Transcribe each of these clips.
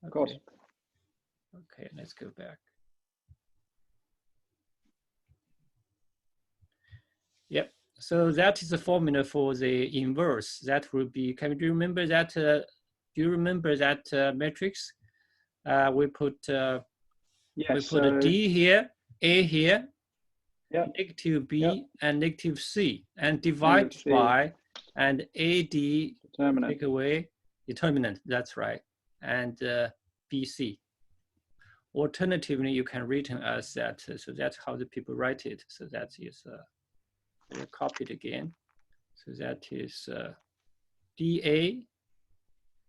Of course. Okay. Okay, let's go back. Yep. So that is the formula for the inverse. That will be. Do you remember that? Do you remember that matrix? We put Yes. we put a D here, A here, yep. negative B, yep. and negative C, and divide by and AD determinant. Take away determinant. That's right, and BC. Alternatively, you can written as that. So that's how the people write it. So that is we'll copy it again. So that is dA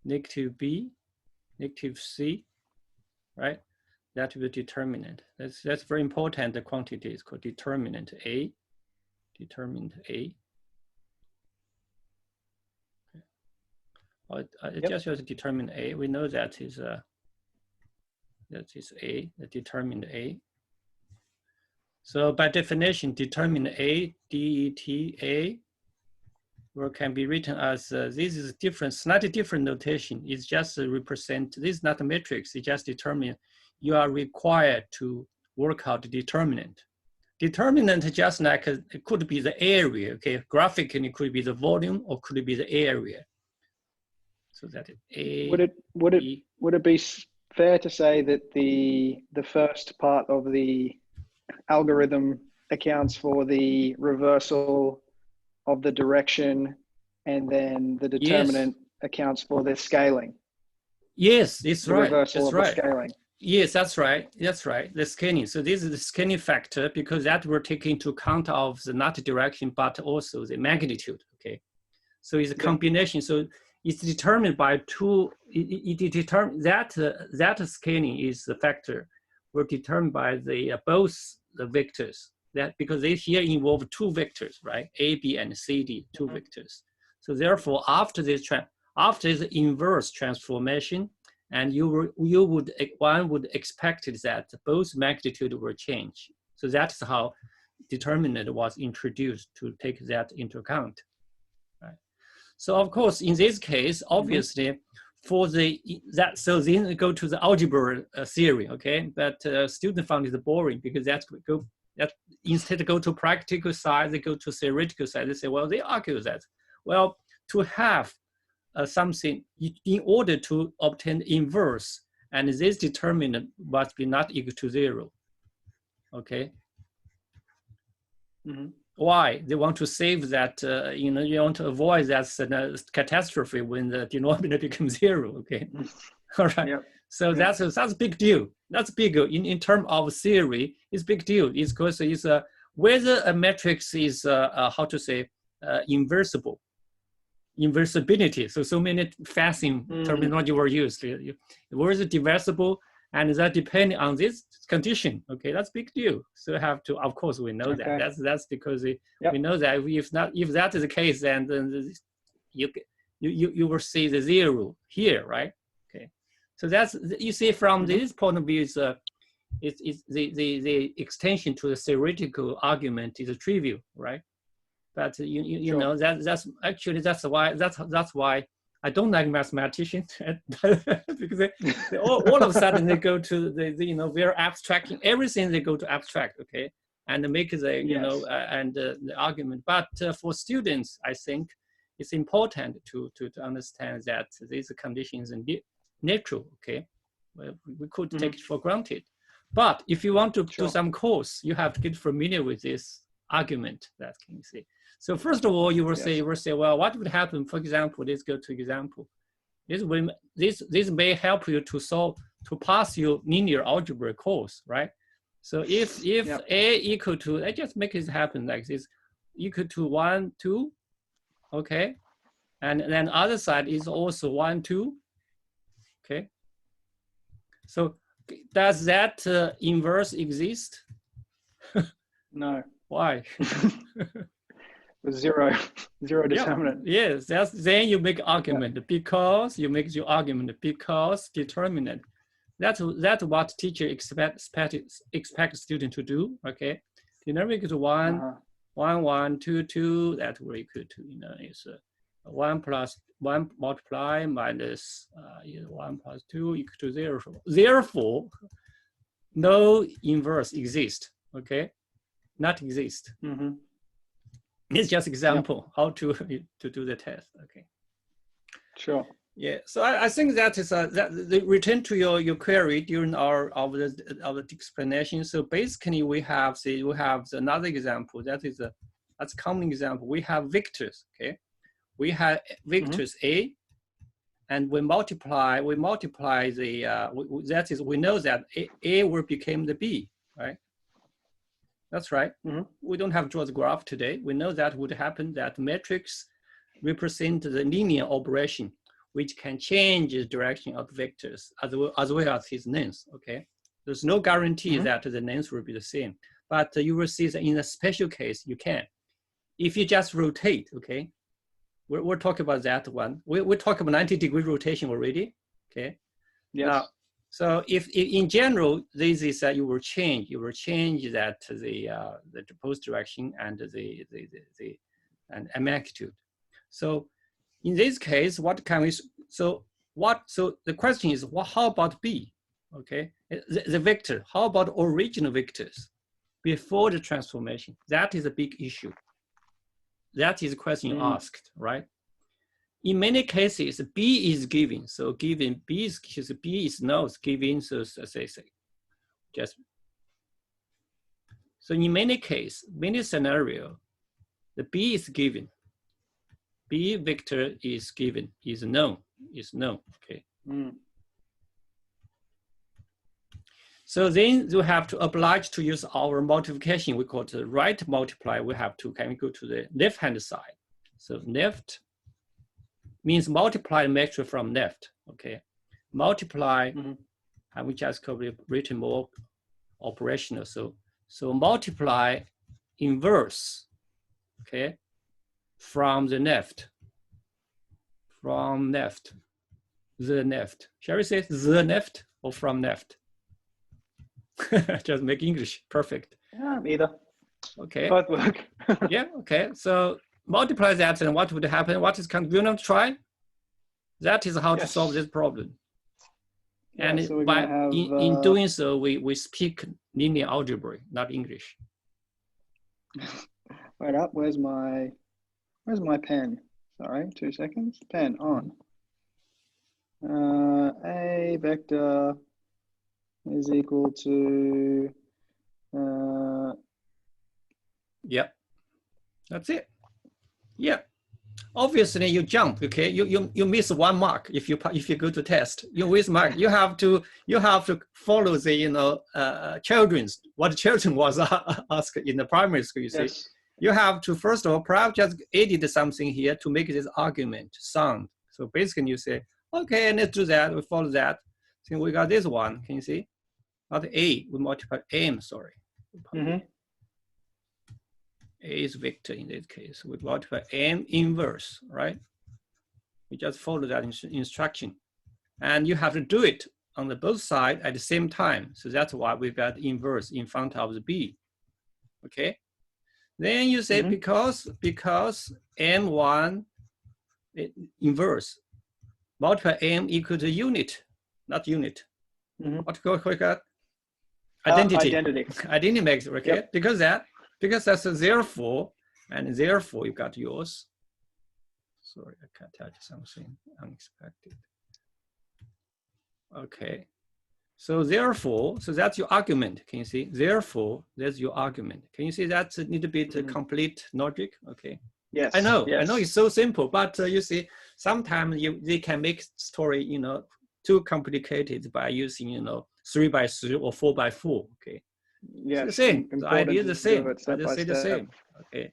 negative B negative C, right? That will be determinant. That's very important. The quantity is called determinant A. Determinant A. Okay. Just as determinant A, we know that is A, the determinant A. So by definition, determinant A, DET or can be written as this is different, slightly different notation. It's just represent, this is not a matrix, it just determine you are required to work out the determinant. Determinant just like, it could be the area, okay? Graphically, it could be the volume or could it be the area. So that is A. Would it be fair to say that the first part of the algorithm accounts for the reversal of the direction, and then the determinant accounts for the scaling? Yes, it's right. Reversal of the scaling. Yes, that's right. That's right. The scaling. So this is the scaling factor because that will take into account of the not direction, but also the magnitude. Okay. So it's a combination. So it's determined by two. It determines that that scaling is the factor were determined by the both the vectors. That because they here involve two vectors, right? A, B, and C, D, two vectors. So therefore, after this inverse transformation, and one would expect that both magnitude will change. So that's how determinant was introduced to take that into account. Right. So of course, in this case, obviously, for so then go to the algebra theory, okay? But student found it boring because instead go to practical side, they go to theoretical side. They say, well, they argue that, well, to have something in order to obtain inverse, and this determinant must be not equal to 0. Okay. Why? They want to save that, you want to avoid that catastrophe when the denominator becomes 0. Okay. All right. Yep. So that's a big deal. That's big in terms of theory. It's big deal. It's because it's whether a matrix is how to say inversible. Inversibility. So many fascinating terminology were used. Where is it divisible? And that depending on this condition. Okay, that's big deal. So have to, of course, we know that. That's because we know that if that is the case, then you will see the 0 here, right? Okay. So that's, you see from this point of view, it's the extension to the theoretical argument is trivial, right? But you know that's actually that's why I don't like mathematicians because they all of a sudden they go to the they're abstracting everything, they go to abstract, okay, and make the and the argument. But for students, I think it's important to understand that these conditions are natural, okay. Well, we could take it for granted, but if you want to do some course, you have to get familiar with this argument. That can you see. So first of all, you will say, well, what would happen? For example, let's go to example. This may help you to pass your linear algebra course, right? So if A equal to, let's just make it happen like this, equal to 1, 2, okay, and then other side is also 1, 2, okay. So does that inverse exist? No. Why? Zero determinant. Yes, then you make argument because you make your argument because determinant. That's what teacher expect student to do. Okay, denominator is 1, 1, 1, 2, 2. That will equal to is 1 plus 1 multiply minus 1 plus 2 equal to 0. Therefore, no inverse exists, okay? Not exist. Mm-hmm. It's just example how to do the test, okay? Sure. Yeah, so I think that is the return to your query during our explanation. So basically, we have another example that's common example. We have vectors, okay? We have vectors A, and we multiply the that is, we know that A will become the B, right? That's right. We don't have to draw the graph today. We know that would happen, that matrix represent the linear operation, which can change the direction of vectors as well as his length, okay? There's no guarantee that the length will be the same, but you will see that in a special case, you can. If you just rotate, okay? We're talking about that one. We talk about 90-degree rotation already, okay? Yes. Now, so if in general, this is that you will change that the proposed direction and the magnitude. So in this case, what can we, so the question is, how about B, okay? The vector, how about original vectors before the transformation? That is a big issue. That is the question you asked, right? In many cases, B is given. So given B is not given, so say just. So in many cases, many scenario, the B is given. B vector is given, is known, okay? So then you have to oblige to use our multiplication. We call it the right multiply. We have to, can we go to the left-hand side? So left means multiply matrix from left, okay? Multiply, and we just could be written more operational. So multiply inverse, okay? From the left, the left. Shall we say the left or from left? Just make English perfect. Either. Okay. Both work. Yeah, okay. So multiply that, and what would happen? What is continuum try? That is how to solve this problem. Yeah, and so in doing so, we speak linear algebra, not English. Wait up, where's my pen? Sorry, 2 seconds. Pen on. A vector is equal to Yep, that's it. Yeah, obviously you jump. Okay, you miss 1 mark if you go to test. You miss mark. You have to follow the children's what children was asked in the primary school. You see, you have to first of all perhaps just edit something here to make this argument sound. So basically you say, okay, let's do that. We follow that. So we got this one. Can you see? Not A, we multiply M. Sorry. A is vector in this case. We multiply M inverse, right? We just follow that instruction. And you have to do it on the both sides at the same time. So that's why we got inverse in front of the B, okay? Then you say because M1 inverse, multiply M equal to unit, not unit. What do you call that? Identity. Identity makes, okay? Yep. Because that's a therefore, and therefore you got yours. Sorry, I can't tell you something unexpected. Okay, so therefore, so that's your argument. Can you see? Therefore, that's your argument. Can you see that's a little bit complete logic? Okay. Yes. I know it's so simple, but you see, sometimes they can make story, too complicated by using, 3 by 3 or 4 by 4. Okay. Yes. It's the same. The idea is the same. I just say the same. Okay.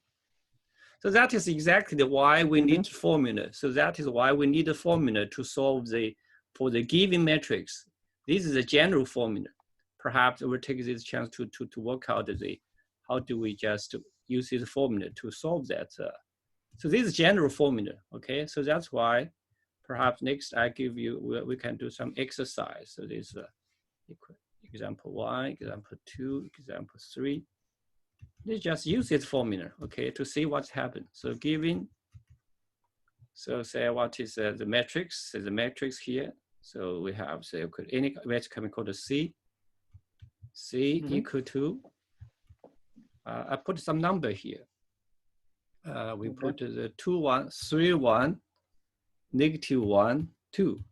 So that is exactly why we need formula. So that is why we need a formula to solve for the given matrix. This is a general formula. Perhaps we'll take this chance to work out how do we just use this formula to solve that. So this is general formula, okay? So that's why perhaps next I give you, we can do some exercise. So this example 1, example 2, example 3. Let's just use this formula, okay, to see what's happened. So So say what is the matrix? So the matrix here. So we have say any matrix can be called C. C equal to. I put some number here. We put the 2, 1, 3, 1, negative 1, 2.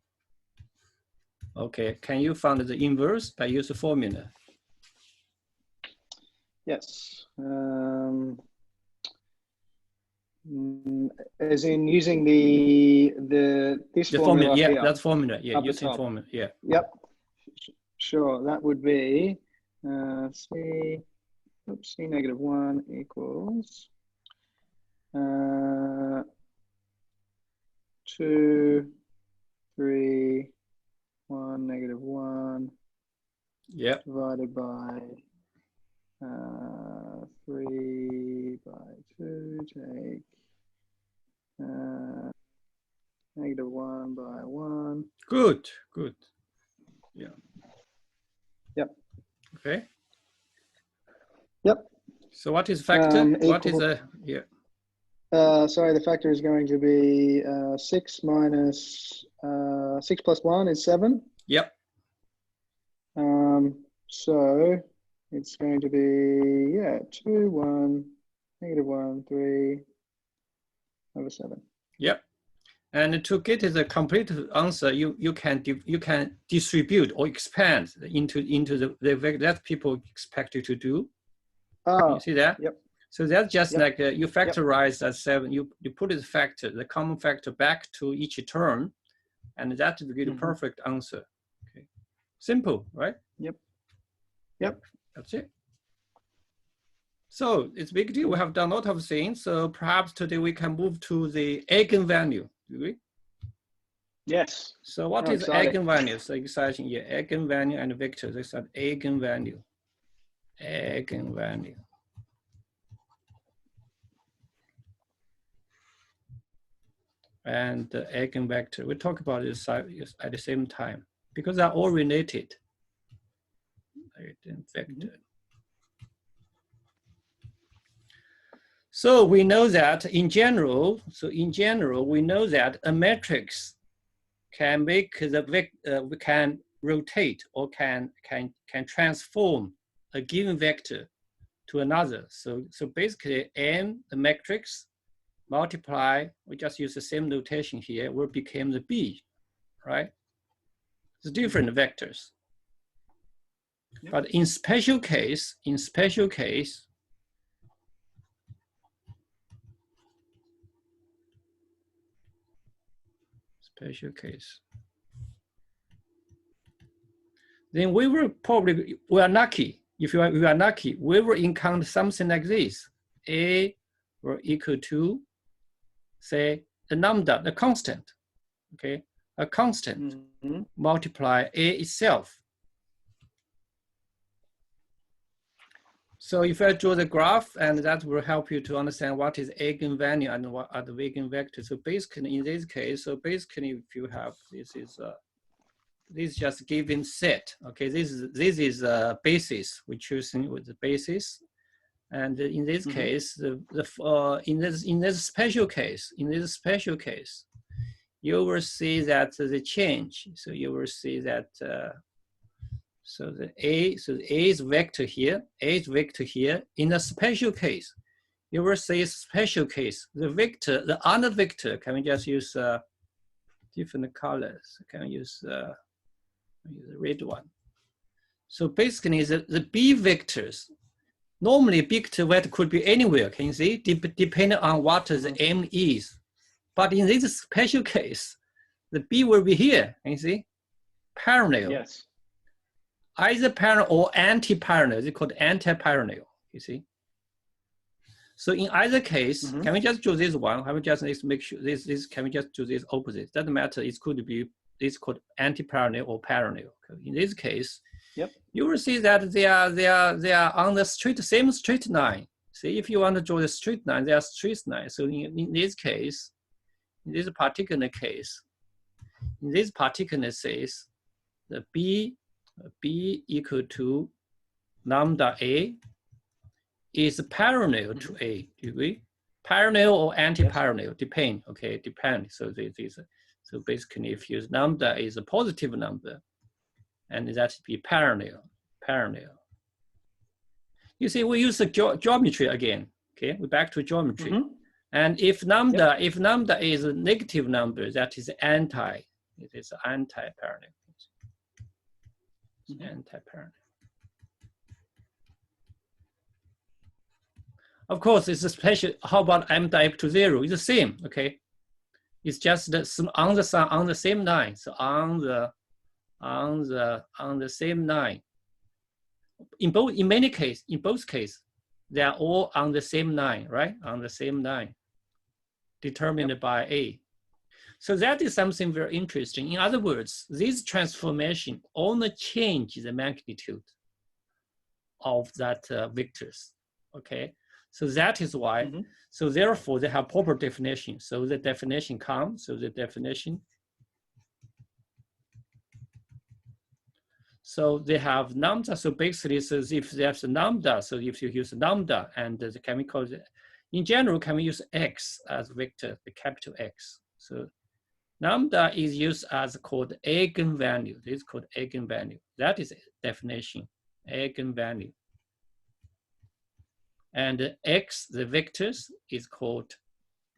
Okay, can you find the inverse by use the formula? Yes. As in using the formula yeah, here, that's formula. Yeah, up the using top. formula. Yeah. Yep. Sure. That would be C. Oops, C negative 1 equals 2, 3, 1, negative 1. Yeah. Divided by 3 by 2, take negative 1 by 1. Good, good. Yeah. Yep. Okay. Yep. So what is factor? What is yeah? Sorry, the factor is going to be 6 minus 6 plus 1 is 7. Yep. So it's going to be 2, 1, negative 1, 3 over 7. Yep. And to get the complete answer, you can distribute or expand into the vector that people expect you to do. Oh, you see that? Yep. So that's just like you factorize Yep. that 7. You put the factor, the common factor, back to each term, and that will give the perfect answer. Okay. Simple, right? Yep. Yep. That's it. So it's a big deal. We have done a lot of things. So perhaps today we can move to the eigenvalue. Do you agree? Yes. So what is eigenvalue? So exciting. Yeah, eigenvalue and vector. This is eigenvalue. Eigenvalue. And the eigenvector. We talk about this at the same time because they're all related. Eigenvector. So we know that in general, we know that a matrix can make we can rotate or can transform a given vector to another. So basically M, the matrix, multiply, we just use the same notation here, will become the B, right? It's different vectors. Yep. But in special case, then we are lucky. If we are lucky, we will encounter something like this. A will equal to, say, the lambda, the constant, okay? A constant multiply A itself. So if I draw the graph, and that will help you to understand what is eigenvalue and what are the eigenvectors. So basically, in this case, if you have, this is just given set. Okay, this is a basis. We're choosing with the basis, and in this case, in this special case, you will see that the change. So you will see that. So the A is vector here. A is vector here. In a special case, you will see special case. The vector, the other vector, can we just use different colors? Can we use the red one? So basically, the B vectors. Normally, B vector could be anywhere. Can you see? Depending on what the M is. But in this special case, the B will be here. Can you see? Parallel. Yes. Either parallel or anti-parallel. It's called anti-parallel. You see. So in either case, can we just do this one? Can we just make sure this? Can we just do this opposite? Doesn't matter. It could be this called anti-parallel or parallel. In this case, you will see that they are on the same straight line. See, if you want to draw the straight line, they are straight lines. So in this case, in this particular case, the B equal to lambda A is parallel to A. Do you agree? parallel or anti-parallel, depend, okay, depend. So so basically if your lambda is a positive number, and that should be parallel. You see, we use the geometry again, okay? We're back to geometry. Mm-hmm. And if lambda is a negative number, that is anti-parallel. Mm-hmm. Anti-parallel. Of course, it's a special. How about m equal to 0? It's the same, okay? It's just on the same line. So on the same line. In both cases, they are all on the same line, right? On the same line, determined by A. So that is something very interesting. In other words, this transformation only changes the magnitude of that vectors, okay? So that is why, so therefore they have proper definition. So the definition comes, so the definition. So they have lambda, so basically, so if there's a lambda, so if you use lambda and the chemical, in general, can we use X as vector, the capital X. So lambda is used as called eigenvalue. This is called eigenvalue. That is definition, eigenvalue. And X, the vectors, is called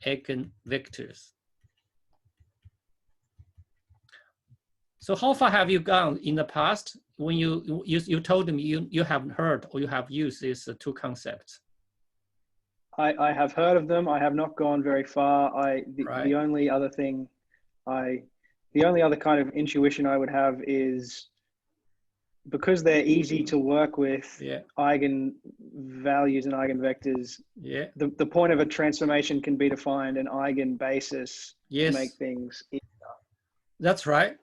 eigenvectors. So how far have you gone in the past when you told me you haven't heard or you have used these two concepts? I have heard of them. I have not gone very far. The only other thing the only other kind of intuition I would have is because they're easy to work with, eigenvalues and eigenvectors, the point of a transformation can be to find an eigenbasis to make things easier. That's right.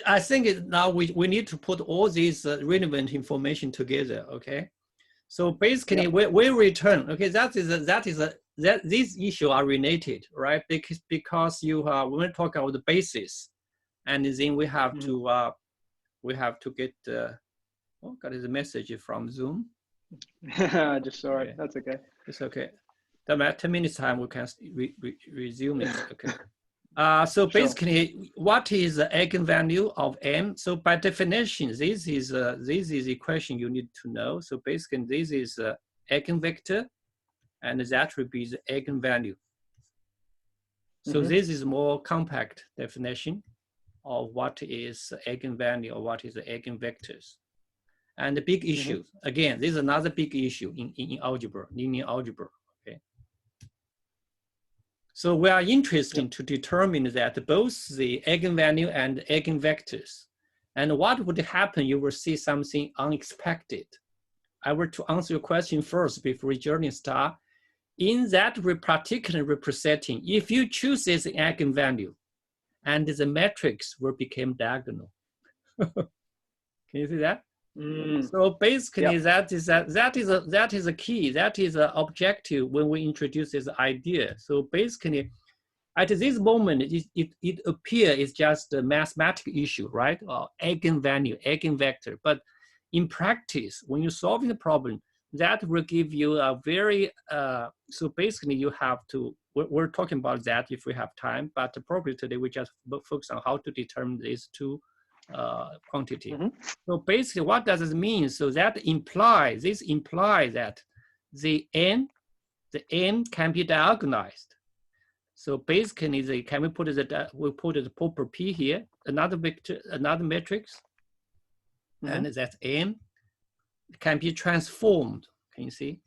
I think now we need to put all these relevant information together, okay? So basically we return, okay, these issues are related, right? Because you when we talk about the basis, and then we have to get oh, got a message from Zoom. Just sorry, that's okay. It's okay. About 10 minutes time we can resume it. Okay. So basically, what is the eigenvalue of M? So by definition, this is the equation you need to know. So basically, this is eigenvector, and that would be the eigenvalue. So this is more compact definition of what is eigenvalue or what is the eigenvectors. And the big issue, again, this is another big issue in algebra, linear algebra. So we are interested to determine that both the eigenvalue and eigenvectors. And what would happen, you will see something unexpected. I will to answer your question first before we journey start. In that particular representing, if you choose this eigenvalue, and the matrix will become diagonal. Can you see that? So basically, that is a key. That is an objective when we introduce this idea. So basically, at this moment, it appears it's just a mathematical issue, right? Eigenvalue, eigenvector. But in practice, when you're solving the problem, that will give you a very. So basically, you have to. We're talking about that if we have time. But probably today we just focus on how to determine these two quantity. So basically, what does this mean? So that implies that the n can be diagonalized. So basically, we put the proper p here, another vector, another matrix, and that n can be transformed. Can you see?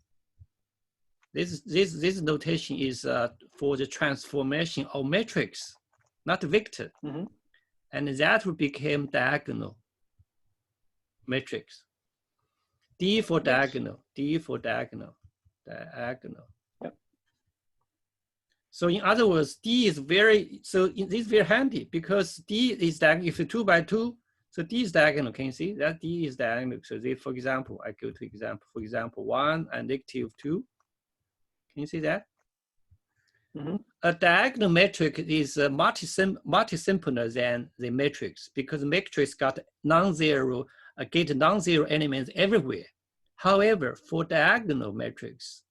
This notation is for the transformation of matrix, not vector. And that will become diagonal matrix. D for diagonal, D for diagonal, diagonal. So in other words, D is this is very handy because D is diagonal. If it's 2 by 2, so D is diagonal. Can you see that D is diagonal? So for example, I go to example. For example, 1 and -2. Can you see that? A diagonal matrix is much simpler than the matrix because the matrix got non-zero elements everywhere. However, for diagonal matrix,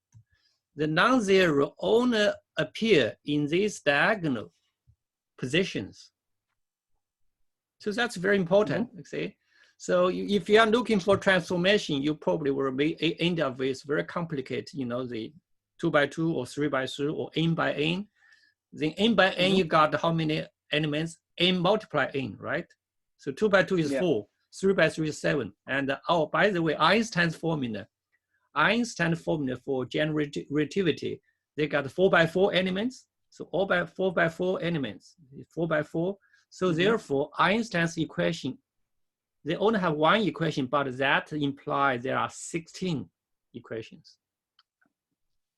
the non-zero only appear in these diagonal positions. So that's very important, see? So if you are looking for transformation, you probably will end up with very complicated, you know, the 2 by 2 or 3 by 3 or n by n. Then n by n, you got how many elements? N multiply n, right? So 2 by 2 is 4, 3 by 3 is 7. And oh, by the way, Einstein's formula for general relativity, they got 4 by 4 elements. So all by 4 by 4 elements, 4 by 4. So therefore, Einstein's equation, they only have one equation, but that implies there are 16 equations.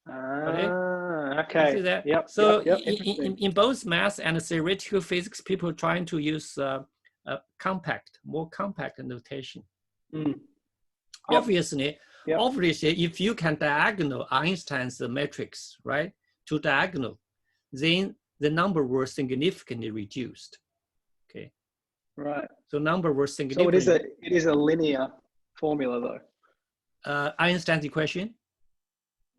Okay. You see that? Yep. So in both math and theoretical physics, people are trying to use more compact notation. Obviously, if you can diagonal Einstein's matrix, right, to diagonal, then the number was significantly reduced. Okay. Right. So number was significantly. So it is a linear formula, though. Einstein's equation.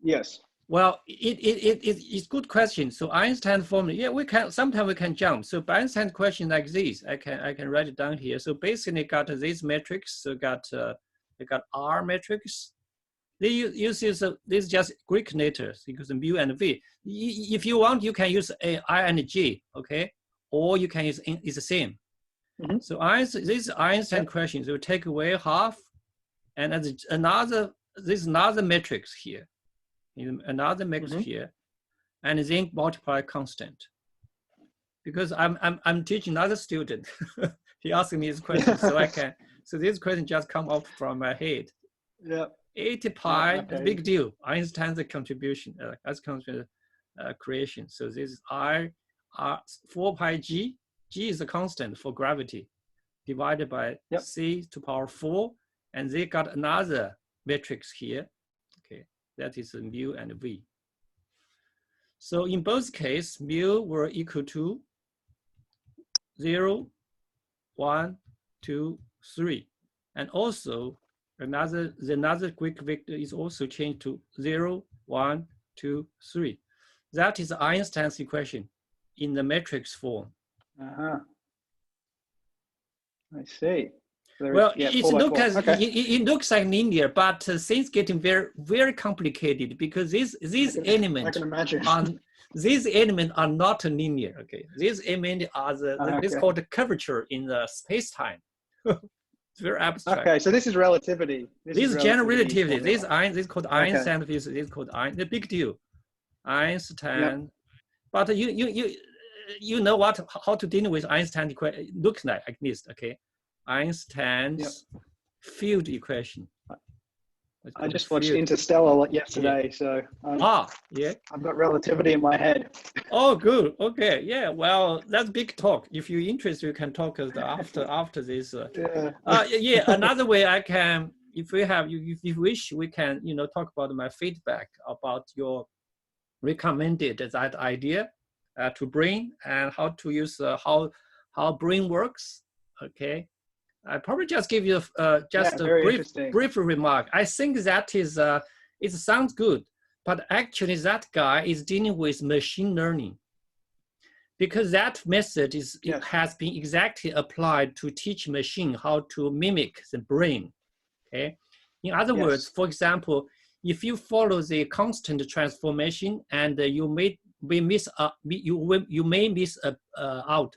Yes. Well, it's good question. So Einstein formula, yeah, sometimes we can jump. So Einstein's question like this, I can write it down here. So basically, got this matrix. So got R matrix. They use this is just Greek letters because mu and v. If you want, you can use I and J, okay, or you can use it's the same. So this Einstein question. So take away half, and this another matrix here. Another matrix here, and then multiply constant. Because I'm teaching another student, he asked me this question, so I can. So this question just come up from my head. Yeah. 80 pi, big deal. Einstein's contribution, creation. So this is I, 4 pi g. G is a constant for gravity, divided by c to power 4, and they got another matrix here. That is mu and v. So in both cases, mu were equal to 0, 1, 2, 3. And also another Greek vector is also changed to 0, 1, 2, 3. That is Einstein's equation in the matrix form. I see. Well, it looks like linear, but things getting very, very complicated because these elements are not linear. Okay, these elements are this called the curvature in the space-time. It's very abstract. Okay, so this is relativity. This is general relativity. This is called Einstein. This is called Einstein. The big deal, Einstein. But you know how to deal with Einstein equation. Looks like this. Okay. Einstein's field equation. I just watched Interstellar yesterday, so I've got relativity in my head. Oh, good. Okay, yeah. Well, that's big talk. If you're interested, you can talk after this. Another way I can, if you wish, we can talk about my feedback about your recommended that idea to brain and how to use how brain works. Okay. I probably just give you just a brief remark. I think that is, it sounds good, but actually that guy is dealing with machine learning because that method has been exactly applied to teach machine how to mimic the brain. Okay. In other words, for example, if you follow the constant transformation and you may miss out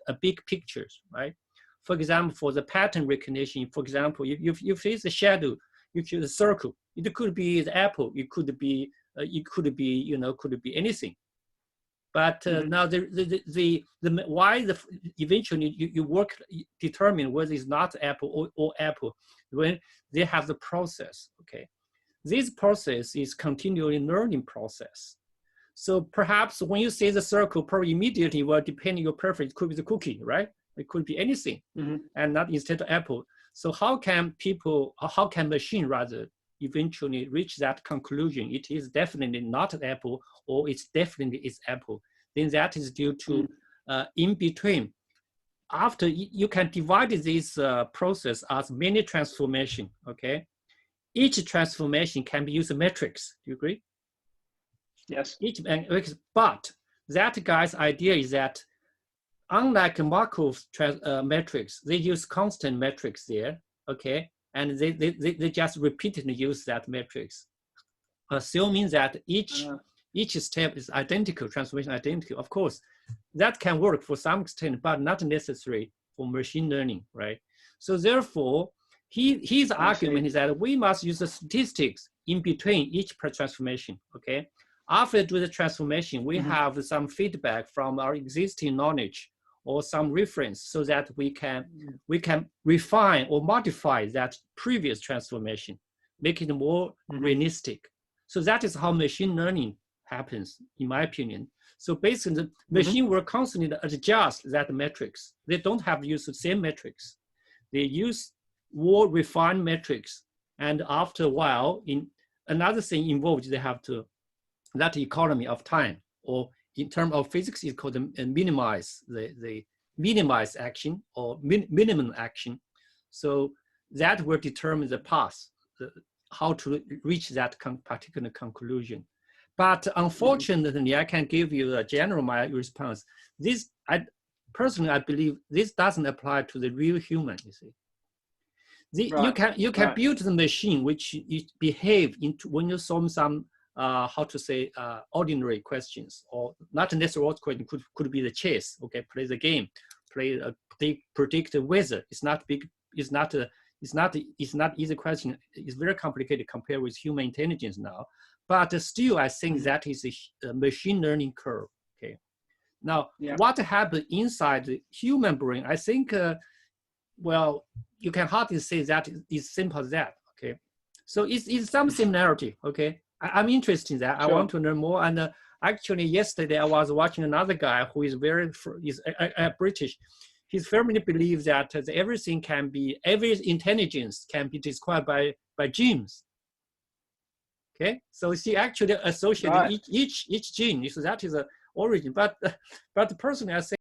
a big pictures, right? For example, for the pattern recognition, for example, if you face a shadow, you choose a circle. It could be the apple. It could be anything. But now eventually you work determine whether it's not apple or apple when they have the process. Okay, this process is continually learning process. So perhaps when you say the circle, probably immediately will depend on your preference. It could be the cookie, right? It could be anything, and not instead of apple. So how can machine rather eventually reach that conclusion? It is definitely not an apple, or it's definitely is apple. Then that is due to in between. After you can divide this process as many transformation. Okay, each transformation can be used a matrix. Do you agree? Yes. But that guy's idea is that unlike Markov metrics, they use constant metrics there, okay? And they just repeatedly use that metrics, assuming that each step is identical, transformation identical. Of course, that can work for some extent, but not necessary for machine learning, right? So therefore, his argument is that we must use the statistics in between each transformation, okay? After do the transformation, we have some feedback from our existing knowledge or some reference so that we can refine or modify that previous transformation, make it more realistic. So that is how machine learning happens, in my opinion. So basically, the machine will constantly adjust that metrics. They don't have to use the same metrics. They use more refined metrics. And after a while, in another thing involved, they have to, that economy of time, or in terms of physics, it's called minimize, the minimize action or minimum action. So that will determine the path, how to reach that particular conclusion. But unfortunately, I can give you a general my response. This, personally, I believe this doesn't apply to the real human, you see. You can build the machine which behave into when you solve some how to say ordinary questions, or not necessarily question, could be the chess. Okay, play the game, predict the weather. It's not big. It's not easy question. It's very complicated compared with human intelligence now. But still, I think that is a machine learning curve. Okay, now what happened inside the human brain? I think, well, you can hardly say that it's simple as that. Okay, so it's some similarity. Okay, I'm interested in that. Sure. I want to learn more. And actually, yesterday I was watching another guy who is British. He firmly believes that every intelligence can be described by genes. Okay, so she actually associated each gene. So that is the origin. But personally, I think